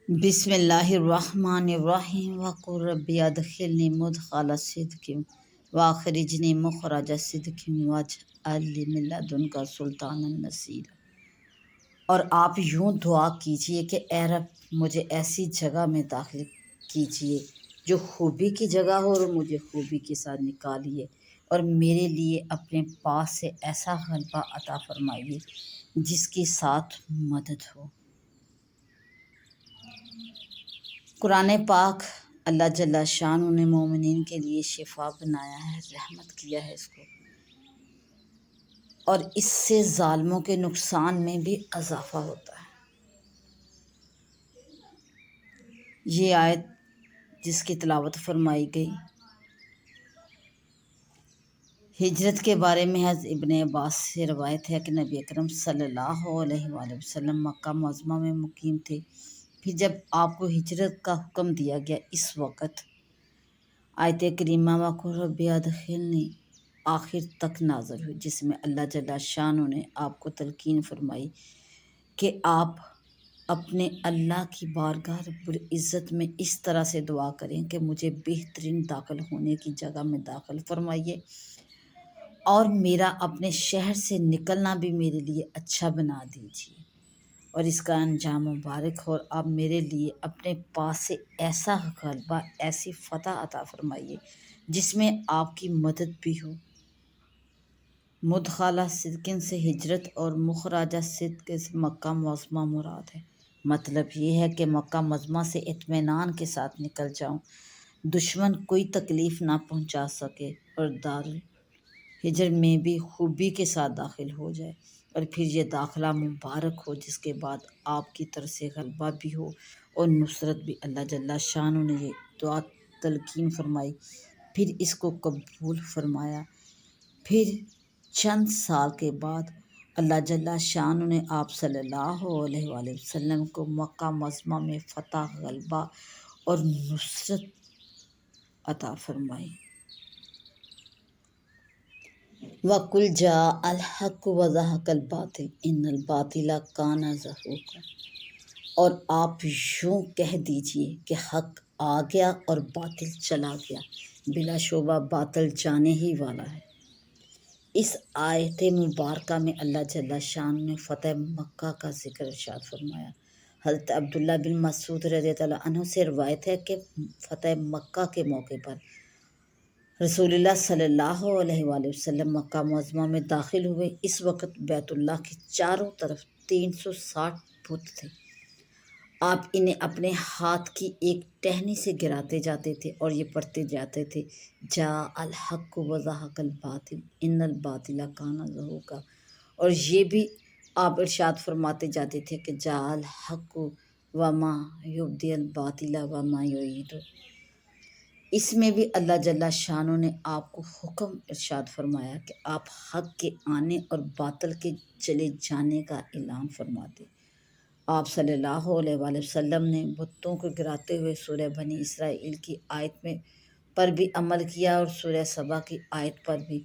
بسم اللہ الرحمن الرحیم وقل ربی ادخلنی مدخل صدق واخرجنی مخرج صدق واجعل لی من لدنک سلطانا نصیرا۔ اور آپ یوں دعا کیجئے کہ اے رب مجھے ایسی جگہ میں داخل کیجئے جو خوبی کی جگہ ہو اور مجھے خوبی کے ساتھ نکالیے، اور میرے لیے اپنے پاس سے ایسا غلبہ عطا فرمائیے جس کے ساتھ مدد ہو۔ قرآن پاک اللہ جل شانہ نے مومنین کے لیے شفا بنایا ہے، رحمت کیا ہے اس کو، اور اس سے ظالموں کے نقصان میں بھی اضافہ ہوتا ہے۔ یہ آیت جس کی تلاوت فرمائی گئی ہجرت کے بارے میں حضرت ابن عباس سے روایت ہے کہ نبی اکرم صلی اللہ علیہ وآلہ وسلم مکہ معظمہ میں مقیم تھے۔ پھر جب آپ کو ہجرت کا حکم دیا گیا، اس وقت آیت کریمہ وَقُلْ رَبِّ أَدْخِلْنِی آخر تک نازل ہوئی، جس میں اللہ جل شانہ نے آپ کو تلقین فرمائی کہ آپ اپنے اللہ کی بارگاہ رب العزت میں اس طرح سے دعا کریں کہ مجھے بہترین داخل ہونے کی جگہ میں داخل فرمائیے، اور میرا اپنے شہر سے نکلنا بھی میرے لیے اچھا بنا دیجیے، اور اس کا انجام مبارک ہو، اور آپ میرے لیے اپنے پاس سے ایسا غلبہ، ایسی فتح عطا فرمائیے جس میں آپ کی مدد بھی ہو۔ مدخلہ صدقن سے ہجرت اور مخرجہ صدق سے مکہ معظمہ مراد ہے۔ مطلب یہ ہے کہ مکہ معظمہ سے اطمینان کے ساتھ نکل جاؤں، دشمن کوئی تکلیف نہ پہنچا سکے، اور دارالہجر میں بھی خوبی کے ساتھ داخل ہو جائے، اور پھر یہ داخلہ مبارک ہو جس کے بعد آپ کی طرف سے غلبہ بھی ہو اور نصرت بھی۔ اللہ جل شانہ نے یہ دعا تلقین فرمائی، پھر اس کو قبول فرمایا۔ پھر چند سال کے بعد اللہ جل شانہ نے آپ صلی اللہ علیہ وآلہ وسلم کو مکہ معظمہ میں فتح، غلبہ اور نصرت عطا فرمائی۔ وَقُلْ جَاءَ الْحَقُّ وَزَهَقَ الْبَاطِلُ إِنَّ الْبَاطِلَ كَانَ زَهُوقًا۔ اور آپ یوں کہہ دیجئے کہ حق آ گیا اور باطل چلا گیا، بلا شبہ باطل جانے ہی والا ہے۔ اس آیت مبارکہ میں اللہ جل شانہ نے فتح مکہ کا ذکر ارشاد فرمایا۔ حضرت عبداللہ بن مسعود رضی اللہ عنہ سے روایت ہے کہ فتح مکہ کے موقع پر رسول اللہ صلی اللہ علیہ وآلہ وسلم مکہ معظمہ میں داخل ہوئے۔ اس وقت بیت اللہ کے چاروں طرف 360 بت تھے۔ آپ انہیں اپنے ہاتھ کی ایک ٹہنی سے گراتے جاتے تھے اور یہ پڑھتے جاتے تھے، جاء الحق وزهق الباطل ان الباطل کان زہوقا، اور یہ بھی آپ ارشاد فرماتے جاتے تھے کہ جاء الحق وما یبدی الباطل وما یعید۔ اس میں بھی اللہ جل شانہ نے آپ کو حکم ارشاد فرمایا کہ آپ حق کے آنے اور باطل کے چلے جانے کا اعلان فرما دیں۔ آپ صلی اللہ علیہ وآلہ وسلم نے بتوں کو گراتے ہوئے سورہ بنی اسرائیل کی آیت میں پر بھی عمل کیا اور سورہ سبا کی آیت پر بھی۔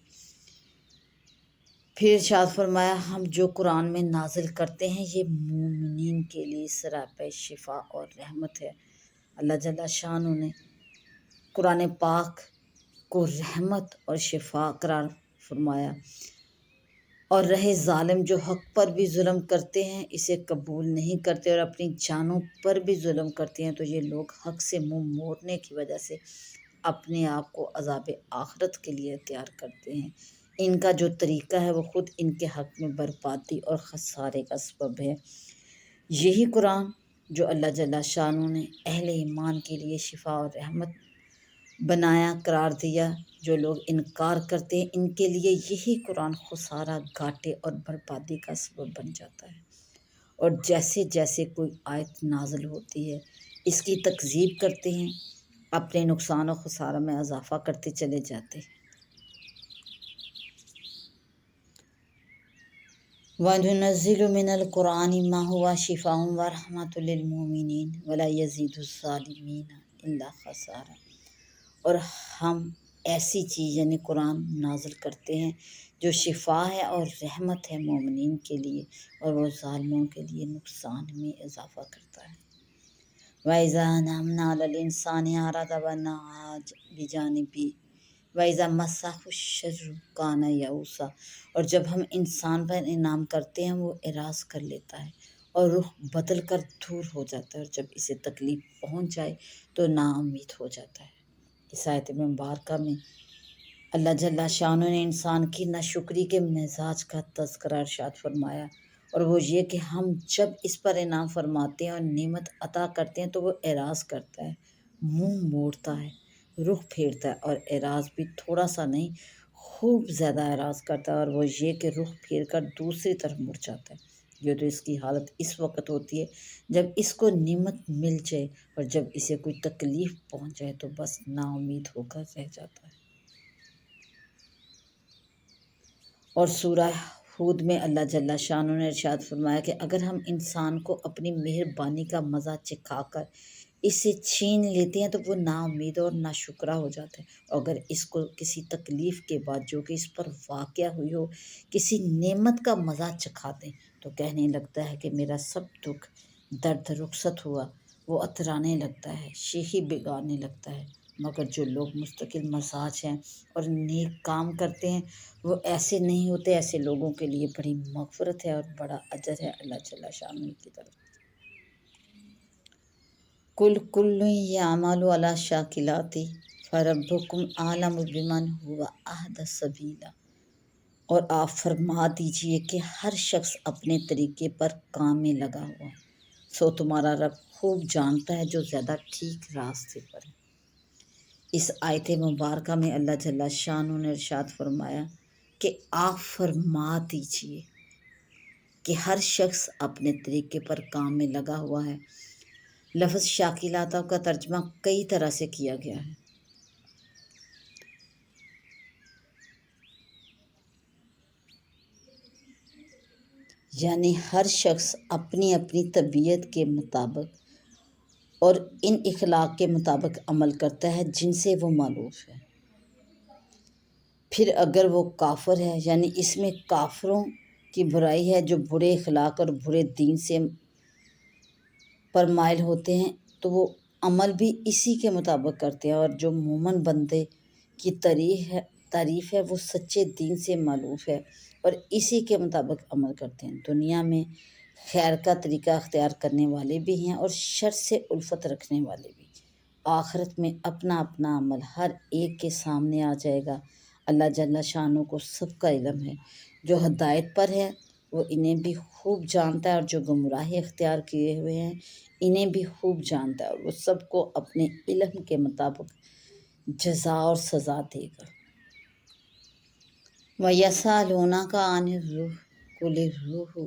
پھر ارشاد فرمایا، ہم جو قرآن میں نازل کرتے ہیں یہ مومنین کے لیے سراپے شفا اور رحمت ہے۔ اللہ جل شانہ نے قرآن پاک کو رحمت اور شفا قرار فرمایا، اور رہے ظالم جو حق پر بھی ظلم کرتے ہیں، اسے قبول نہیں کرتے اور اپنی جانوں پر بھی ظلم کرتے ہیں، تو یہ لوگ حق سے منہ موڑنے کی وجہ سے اپنے آپ کو عذاب آخرت کے لیے تیار کرتے ہیں۔ ان کا جو طریقہ ہے وہ خود ان کے حق میں بربادی اور خسارے کا سبب ہے۔ یہی قرآن جو اللہ جل شانہ نے اہل ایمان کے لیے شفا اور رحمت بنایا قرار دیا، جو لوگ انکار کرتے ہیں ان کے لیے یہی قرآن خسارہ، گھاٹے اور بربادی کا سبب بن جاتا ہے، اور جیسے جیسے کوئی آیت نازل ہوتی ہے اس کی تکذیب کرتے ہیں، اپنے نقصان و خسارہ میں اضافہ کرتے چلے جاتے ہیں۔ وَنُنَزِّلُ مِنَ الْقُرْآنِ مَا هُوَ شِفَاءٌ وَرَحْمَةٌ لِّلْمُؤْمِنِينَ وَلَا يَزِيدُ الظَّالِمِينَ إِلَّا خَسَارًا۔ اور ہم ایسی چیز یعنی قرآن نازل کرتے ہیں جو شفا ہے اور رحمت ہے مومنین کے لیے، اور وہ ظالموں کے لیے نقصان میں اضافہ کرتا ہے۔ وَإِذَا أَنْعَمْنَا عَلَى الْإِنسَانِ أَعْرَضَ وَنَأَىٰ بِجَانِبِهِ وَإِذَا مَسَّهُ الشَّرُّ كَانَ يَئُوسًا، اور جب ہم انسان پر انعام کرتے ہیں وہ اعراض کر لیتا ہے اور رخ بدل کر دور ہو جاتا ہے، اور جب اسے تکلیف پہنچ جائے تو نا امید ہو جاتا ہے۔ اس آیت مبارکہ میں اللہ جل شانہ نے انسان کی ناشکری کے مزاج کا تذکرہ ارشاد فرمایا، اور وہ یہ کہ ہم جب اس پر انعام فرماتے ہیں اور نعمت عطا کرتے ہیں تو وہ اعراض کرتا ہے، منہ موڑتا ہے، رخ پھیرتا ہے، اور اعراض بھی تھوڑا سا نہیں خوب زیادہ اعراض کرتا ہے، اور وہ یہ کہ رخ پھیر کر دوسری طرف مڑ جاتا ہے۔ یہ تو اس کی حالت اس وقت ہوتی ہے جب اس کو نعمت مل جائے، اور جب اسے کوئی تکلیف پہنچ جائے تو بس نا امید ہو کر رہ جاتا ہے۔ اور سورہ ہود میں اللہ جل شانہ نے ارشاد فرمایا کہ اگر ہم انسان کو اپنی مہربانی کا مزہ چکھا کر اسے چھین لیتے ہیں تو وہ نا امید اور ناشکرا ہو جاتا ہے، اور اگر اس کو کسی تکلیف کے بعد جو کہ اس پر واقع ہوئی ہو کسی نعمت کا مزہ چکھا دیں تو کہنے لگتا ہے کہ میرا سب دکھ درد رخصت ہوا، وہ اترانے لگتا ہے، شیخی بگاڑنے لگتا ہے۔ مگر جو لوگ مستقل مزاج ہیں اور نیک کام کرتے ہیں وہ ایسے نہیں ہوتے، ایسے لوگوں کے لیے بڑی مغفرت ہے اور بڑا اجر ہے اللہ جل شانہ کی طرف۔ کل یعمل علی شاکلاتہ فربکم اعلم بمن هو اہدی سبیلا، اور آپ فرما دیجئے کہ ہر شخص اپنے طریقے پر کام میں لگا ہوا ہے، سو تمہارا رب خوب جانتا ہے جو زیادہ ٹھیک راستے پر ہے۔ اس آیت مبارکہ میں اللہ جل شانہ نے ارشاد فرمایا کہ آپ فرما دیجئے کہ ہر شخص اپنے طریقے پر کام میں لگا ہوا ہے۔ لفظ شاکلاتہ کا ترجمہ کئی طرح سے کیا گیا ہے، یعنی ہر شخص اپنی اپنی طبیعت کے مطابق اور ان اخلاق کے مطابق عمل کرتا ہے جن سے وہ معروف ہے۔ پھر اگر وہ کافر ہے، یعنی اس میں کافروں کی برائی ہے جو برے اخلاق اور برے دین سے پر مائل ہوتے ہیں، تو وہ عمل بھی اسی کے مطابق کرتے ہیں، اور جو مومن بندے کی تعریف ہے وہ سچے دین سے معروف ہے اور اسی کے مطابق عمل کرتے ہیں۔ دنیا میں خیر کا طریقہ اختیار کرنے والے بھی ہیں اور شر سے الفت رکھنے والے بھی۔ آخرت میں اپنا اپنا عمل ہر ایک کے سامنے آ جائے گا۔ اللہ جل شانہ کو سب کا علم ہے، جو ہدایت پر ہے وہ انہیں بھی خوب جانتا ہے، اور جو گمراہی اختیار کیے ہوئے ہیں انہیں بھی خوب جانتا ہے، اور وہ سب کو اپنے علم کے مطابق جزا اور سزا دے گا۔ وَيَسْأَلُونَكَ عَنِ الرُّوحِ قُلِ الرُّوحُ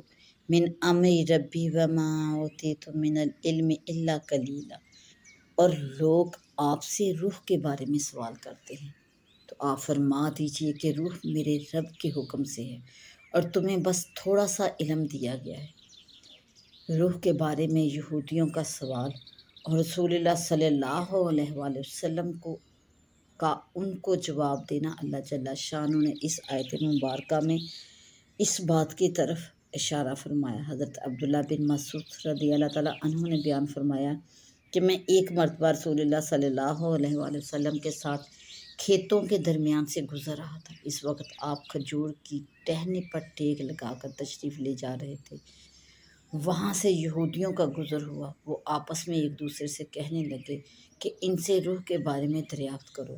مِنْ أَمْرِ رَبِّي وَمَا أُوتِيتُم مِّنَ الْعِلْمِ إِلَّا قَلِيلًا، اور لوگ آپ سے روح کے بارے میں سوال کرتے ہیں تو آپ فرما دیجئے کہ روح میرے رب کے حکم سے ہے اور تمہیں بس تھوڑا سا علم دیا گیا ہے۔ روح کے بارے میں یہودیوں کا سوال اور رسول اللہ صلی اللہ علیہ وآلہ وسلم کا ان کو جواب دینا، اللہ جل شانہ نے اس آیت مبارکہ میں اس بات کی طرف اشارہ فرمایا۔ حضرت عبداللہ بن مسعود رضی اللہ تعالیٰ عنہ نے بیان فرمایا کہ میں ایک مرتبہ رسول اللہ صلی اللہ علیہ وآلہ وسلم کے ساتھ کھیتوں کے درمیان سے گزر رہا تھا۔ اس وقت آپ کھجور کی ٹہنی پر ٹیک لگا کر تشریف لے جا رہے تھے۔ وہاں سے یہودیوں کا گزر ہوا، وہ آپس میں ایک دوسرے سے کہنے لگے کہ ان سے روح کے بارے میں دریافت کرو۔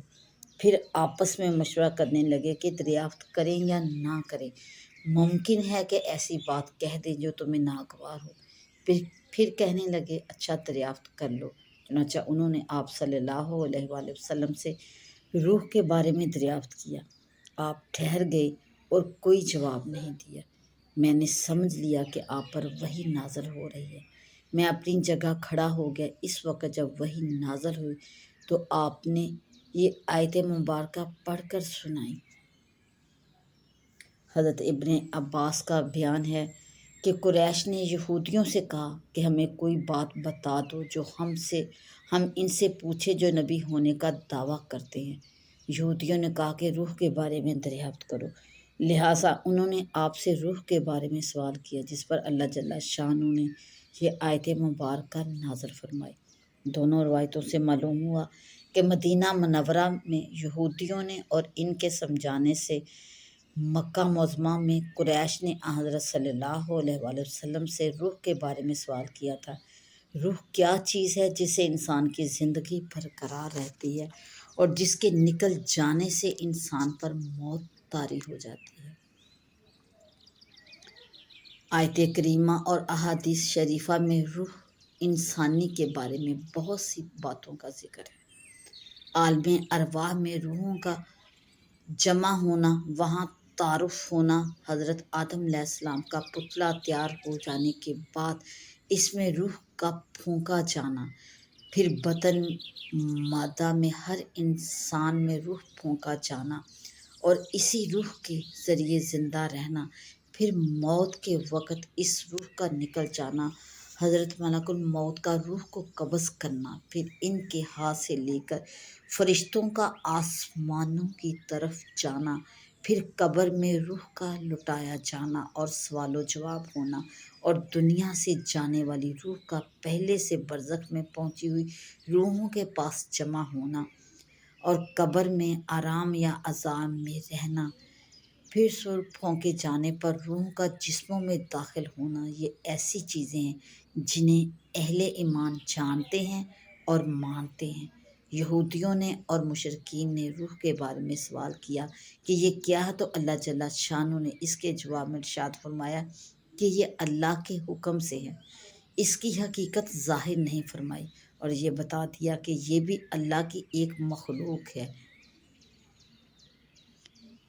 پھر آپس میں مشورہ کرنے لگے کہ دریافت کریں یا نہ کریں، ممکن ہے کہ ایسی بات کہہ دیں جو تمہیں ناگوار ہو۔ پھر کہنے لگے اچھا دریافت کر لو۔ چنانچہ انہوں نے آپ صلی اللہ علیہ وآلہ وسلم سے روح کے بارے میں دریافت کیا۔ آپ ٹھہر گئے اور کوئی جواب نہیں دیا۔ میں نے سمجھ لیا کہ آپ پر وحی نازل ہو رہی ہے۔ میں اپنی جگہ کھڑا ہو گیا۔ اس وقت جب وحی نازل ہوئی تو آپ نے یہ آیت مبارکہ پڑھ کر سنائی۔ حضرت ابن عباس کا بیان ہے کہ قریش نے یہودیوں سے کہا کہ ہمیں کوئی بات بتا دو جو ہم ان سے پوچھے جو نبی ہونے کا دعویٰ کرتے ہیں۔ یہودیوں نے کہا کہ روح کے بارے میں دریافت کرو، لہٰذا انہوں نے آپ سے روح کے بارے میں سوال کیا، جس پر اللہ جل شانہ نے یہ آیت مبارکہ نازل فرمائی۔ دونوں روایتوں سے معلوم ہوا کہ مدینہ منورہ میں یہودیوں نے اور ان کے سمجھانے سے مکہ معظمہ میں قریش نے حضرت صلی اللہ علیہ وآلہ وسلم سے روح کے بارے میں سوال کیا تھا۔ روح کیا چیز ہے جس سے انسان کی زندگی برقرار رہتی ہے اور جس کے نکل جانے سے انسان پر موت طاری ہو جاتی ہے؟ آیت کریمہ اور احادیث شریفہ میں روح انسانی کے بارے میں بہت سی باتوں کا ذکر ہے۔ عالم ارواح میں روحوں کا جمع ہونا، وہاں تعارف ہونا، حضرت آدم علیہ السلام کا پتلا تیار ہو جانے کے بعد اس میں روح کا پھونکا جانا، پھر بطن مادہ میں ہر انسان میں روح پھونکا جانا اور اسی روح کے ذریعے زندہ رہنا، پھر موت کے وقت اس روح کا نکل جانا، حضرت ملک الموت کا روح کو قبض کرنا، پھر ان کے ہاتھ سے لے کر فرشتوں کا آسمانوں کی طرف جانا، پھر قبر میں روح کا لٹایا جانا اور سوال و جواب ہونا، اور دنیا سے جانے والی روح کا پہلے سے برزخ میں پہنچی ہوئی روحوں کے پاس جمع ہونا اور قبر میں آرام یا عذاب میں رہنا، پھر سر پھونکے جانے پر روحوں کا جسموں میں داخل ہونا۔ یہ ایسی چیزیں ہیں جنہیں اہل ایمان جانتے ہیں اور مانتے ہیں۔ یہودیوں نے اور مشرکین نے روح کے بارے میں سوال کیا کہ یہ کیا ہے، تو اللہ جل شانہ نے اس کے جواب میں ارشاد فرمایا کہ یہ اللہ کے حکم سے ہے، اس کی حقیقت ظاہر نہیں فرمائی، اور یہ بتا دیا کہ یہ بھی اللہ کی ایک مخلوق ہے۔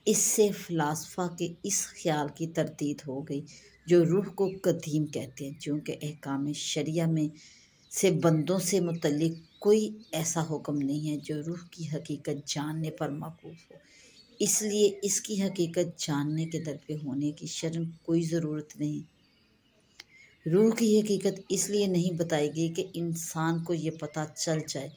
اس سے فلاسفہ کے اس خیال کی تردید ہو گئی جو روح کو قدیم کہتے ہیں، چونکہ احکام شریعہ میں سے بندوں سے متعلق کوئی ایسا حکم نہیں ہے جو روح کی حقیقت جاننے پر موقوف ہو، اس لیے اس کی حقیقت جاننے کے درپے ہونے کی شرم کوئی ضرورت نہیں۔ روح کی حقیقت اس لیے نہیں بتائی گئی کہ انسان کو یہ پتہ چل جائے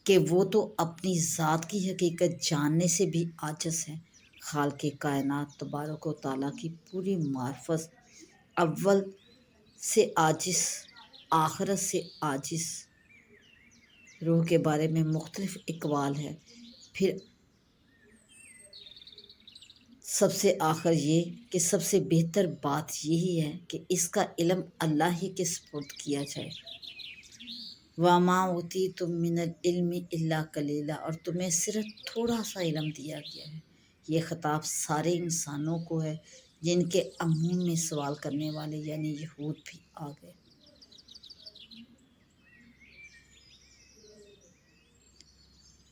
کہ وہ تو اپنی ذات کی حقیقت جاننے سے بھی عاجز ہے۔ خالق کائنات تبارک و تعالیٰ کی پوری معرفت اول سے عاجز، آخرت سے عاجز۔ روح کے بارے میں مختلف اقوال ہے، پھر سب سے آخر یہ کہ سب سے بہتر بات یہی ہے کہ اس کا علم اللہ ہی کے سپرد کیا جائے۔ وَمَا أُوتِيتُم مِّنَ الْعِلْمِ إِلَّا قَلِيلًا، اور تمہیں صرف تھوڑا سا علم دیا گیا ہے۔ یہ خطاب سارے انسانوں کو ہے، جن کے عموم میں سوال کرنے والے یعنی یہود بھی آ گئے۔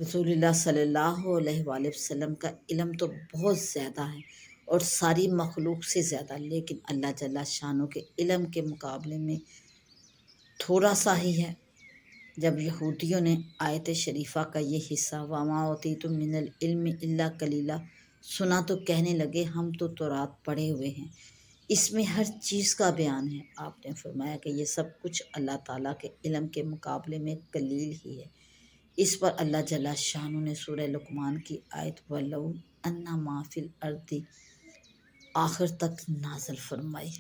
رسول اللہ صلی اللہ علیہ وآلہ وسلم کا علم تو بہت زیادہ ہے اور ساری مخلوق سے زیادہ، لیکن اللہ جل شانہ کے علم کے مقابلے میں تھوڑا سا ہی ہے۔ جب یہودیوں نے آیت شریفہ کا یہ حصہ وَمَا أُوتِيتُم مِّنَ الْعِلْمِ إِلَّا قَلِيلًا سنا تو کہنے لگے ہم تو تورات پڑھے ہوئے ہیں، اس میں ہر چیز کا بیان ہے۔ آپ نے فرمایا کہ یہ سب کچھ اللہ تعالیٰ کے علم کے مقابلے میں قلیل ہی ہے۔ اس پر اللہ جل شانہ نے سورہ لقمان کی آیت وَلَوْ أَنَّ مَا فِي الْأَرْضِ آخر تک نازل فرمائی۔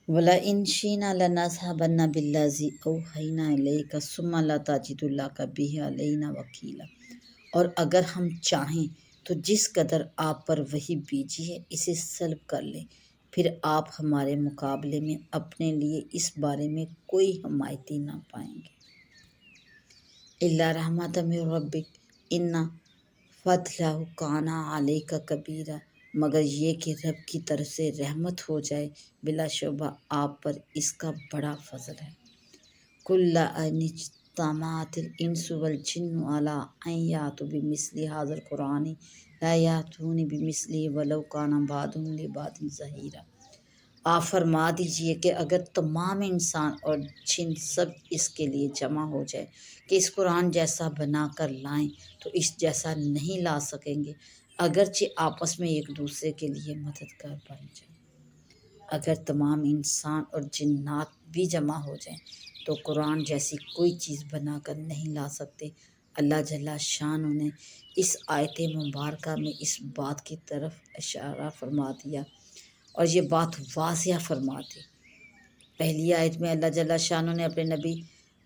وَلَئِن شِئْنَا لَنَذْهَبَنَّ بِالَّذِي أَوْحَيْنَا إِلَيْكَ ثُمَّ لَا تَجِدُ لَكَ بِهِ عَلَيْنَا وَكِيلًا، اور اگر ہم چاہیں تو جس قدر آپ پر وحی بھیجی ہے اسے سلب کر لیں، پھر آپ ہمارے مقابلے میں اپنے لیے اس بارے میں کوئی حمایتی نہ پائیں گے۔ إِلَّا رَحْمَةً مِّن رَّبِّكَ إِنَّ فَضْلَهُ كَانَ عَلَيْكَ كَبِيرًا، مگر یہ کہ رب کی طرف سے رحمت ہو جائے، بلا شبہ آپ پر اس کا بڑا فضل ہے۔ قُل لَّئِنِ اجْتَمَعَتِ الْإِنسُ وَالْجِنُّ عَلَىٰ أَن يَأْتُوا بِمِثْلِ هَٰذَا الْقُرْآنِ لَا يَأْتُونَ بِمِثْلِهِ وَلَوْ كَانَ بَعْضُهُمْ لِبَعْضٍ ظَهِيرًا۔ آپ فرما دیجئے کہ اگر تمام انسان اور جن سب اس کے لیے جمع ہو جائے کہ اس قرآن جیسا بنا کر لائیں تو اس جیسا نہیں لا سکیں گے، اگرچہ آپس میں ایک دوسرے کے لیے مددگار بن جائیں۔ اگر تمام انسان اور جنات بھی جمع ہو جائیں تو قرآن جیسی کوئی چیز بنا کر نہیں لا سکتے۔ اللہ جل شانہ نے اس آیت مبارکہ میں اس بات کی طرف اشارہ فرما دیا اور یہ بات واضح فرما دی پہلی آیت میں اللہ جل شانہ نے اپنے نبی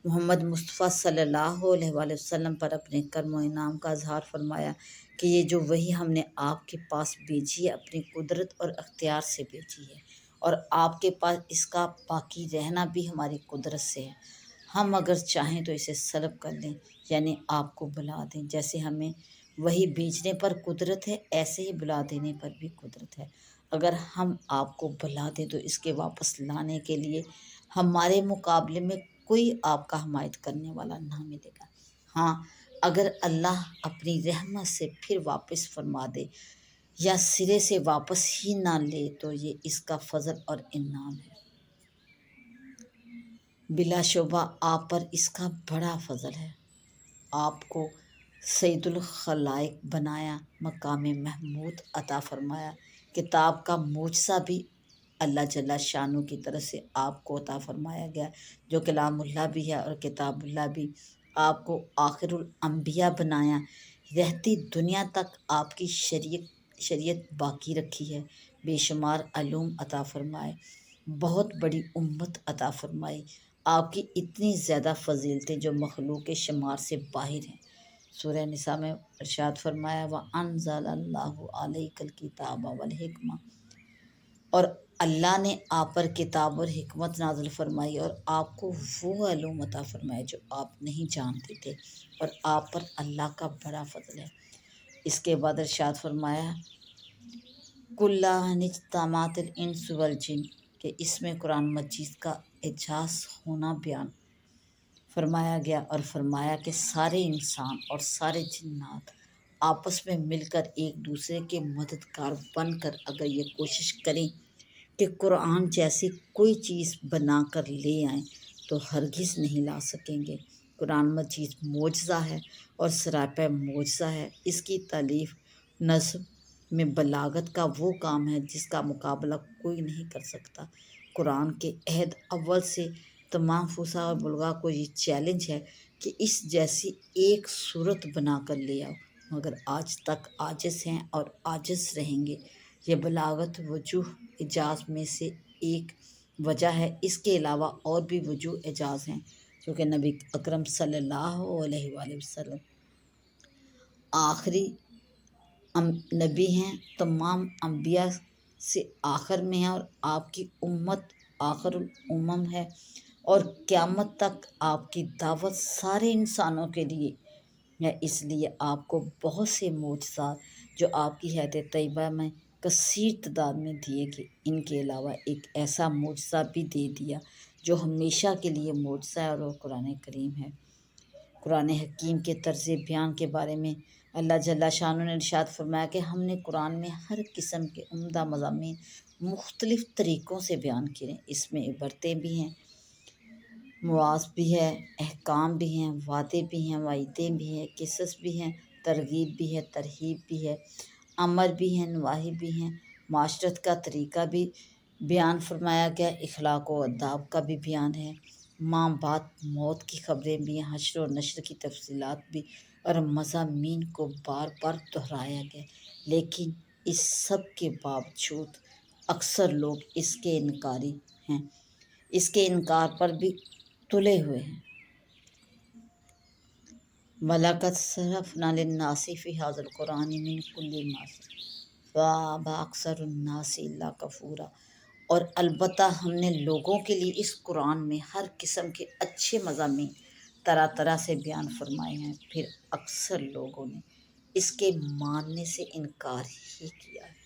محمد مصطفیٰ صلی اللہ علیہ وآلہ وسلم پر اپنے کرم و انعام کا اظہار فرمایا کہ یہ جو وحی ہم نے آپ کے پاس بھیجی ہے اپنی قدرت اور اختیار سے بھیجی ہے، اور آپ کے پاس اس کا باقی رہنا بھی ہماری قدرت سے ہے۔ ہم اگر چاہیں تو اسے سلب کر لیں، یعنی آپ کو بلا دیں۔ جیسے ہمیں وحی بھیجنے پر قدرت ہے، ایسے ہی بلا دینے پر بھی قدرت ہے۔ اگر ہم آپ کو بلا دیں تو اس کے واپس لانے کے لیے ہمارے مقابلے میں کوئی آپ کا حمایت کرنے والا نہ ملے گا۔ ہاں، اگر اللہ اپنی رحمت سے پھر واپس فرما دے یا سرے سے واپس ہی نہ لے تو یہ اس کا فضل اور انعام ہے۔ بلا شبہ آپ پر اس کا بڑا فضل ہے۔ آپ کو سید الخلائق بنایا، مقام محمود عطا فرمایا۔ کتاب کا معجزہ بھی اللہ جل شانہ کی طرف سے آپ کو عطا فرمایا گیا، جو کلام اللہ بھی ہے اور کتاب اللہ بھی۔ آپ کو آخر الانبیاء بنایا، رہتی دنیا تک آپ کی شریعت باقی رکھی ہے۔ بے شمار علوم عطا فرمائے، بہت بڑی امت عطا فرمائی۔ آپ کی اتنی زیادہ فضیلتیں جو مخلوق کے شمار سے باہر ہیں۔ سورہ نساء میں ارشاد فرمایا وَأَنزَلَ اللَّهُ عَلَيْكَ الْكِتَابَ وَالْحِكْمَةَ، اور اللہ نے آپ پر کتاب اور حکمت نازل فرمائی اور آپ کو وہ علوم عطا فرمائے جو آپ نہیں جانتے تھے، اور آپ پر اللہ کا بڑا فضل ہے۔ اس کے بعد ارشاد فرمایا کُلًّا اجْتَمَعَتِ الْإِنسُ وَالْجِنُّ، کہ اس میں قرآن مجید کا اعجاز ہونا بیان فرمایا گیا اور فرمایا کہ سارے انسان اور سارے جنات آپس میں مل کر ایک دوسرے کے مددگار بن کر اگر یہ کوشش کریں کہ قرآن جیسی کوئی چیز بنا کر لے آئیں تو ہرگز نہیں لا سکیں گے۔ قرآن مجید معجزہ ہے اور سراپا معجزہ ہے۔ اس کی تالیف نظم میں بلاغت کا وہ کام ہے جس کا مقابلہ کوئی نہیں کر سکتا۔ قرآن کے عہد اول سے تمام فصحاء اور بلغاء کو یہ چیلنج ہے کہ اس جیسی ایک صورت بنا کر لے آؤ، مگر آج تک عاجز ہیں اور عاجز رہیں گے۔ یہ بلاغت وجوہ اعجاز میں سے ایک وجہ ہے۔ اس کے علاوہ اور بھی وجوہ اعجاز ہیں، کیونکہ نبی اکرم صلی اللہ علیہ وآلہ وسلم آخری نبی ہیں، تمام انبیاء سے آخر میں ہیں، اور آپ کی امت آخر الامم ہے، اور قیامت تک آپ کی دعوت سارے انسانوں کے لیے ہے۔ اس لیے آپ کو بہت سے معجزات جو آپ کی حیات طیبہ میں کثیر تعداد میں دیے گئے، ان کے علاوہ ایک ایسا معجزہ بھی دے دیا جو ہمیشہ کے لیے معجزہ ہے، اور وہ قرآن کریم ہے۔ قرآن حکیم کے طرز بیان کے بارے میں اللہ جل شانہ نے ارشاد فرمایا کہ ہم نے قرآن میں ہر قسم کے عمدہ مضامین مختلف طریقوں سے بیان کیے ہیں۔ اس میں عبرتیں بھی ہیں، مواعظ بھی ہے، احکام بھی ہیں، وعدے بھی ہیں، وعیدیں بھی ہیں، قصص بھی ہیں، ترغیب بھی ہے، ترہیب بھی ہے، امر بھی ہیں، نواہی بھی ہیں، معاشرت کا طریقہ بھی بیان فرمایا گیا، اخلاق و آداب کا بھی بیان ہے، ماں بعد موت کی خبریں بھی ہیں، حشر و نشر کی تفصیلات بھی، اور مضامین کو بار بار دہرایا گیا۔ لیکن اس سب کے باوجود اکثر لوگ اس کے انکاری ہیں، اس کے انکار پر بھی تلے ہوئے ہیں۔ وَلَقَدْ صَرَّفْنَا لِلنَّاسِ فِي هَذَا الْقُرْآنِ مِنْ كُلِّ مَثَلٍ فَأَبَى أَكْثَرُ النَّاسِ إِلَّا كُفُورًا، اور البتہ ہم نے لوگوں کے لیے اس قرآن میں ہر قسم کے اچھے مضامین طرح طرح سے بیان فرمائے ہیں، پھر اکثر لوگوں نے اس کے ماننے سے انکار ہی کیا ہے۔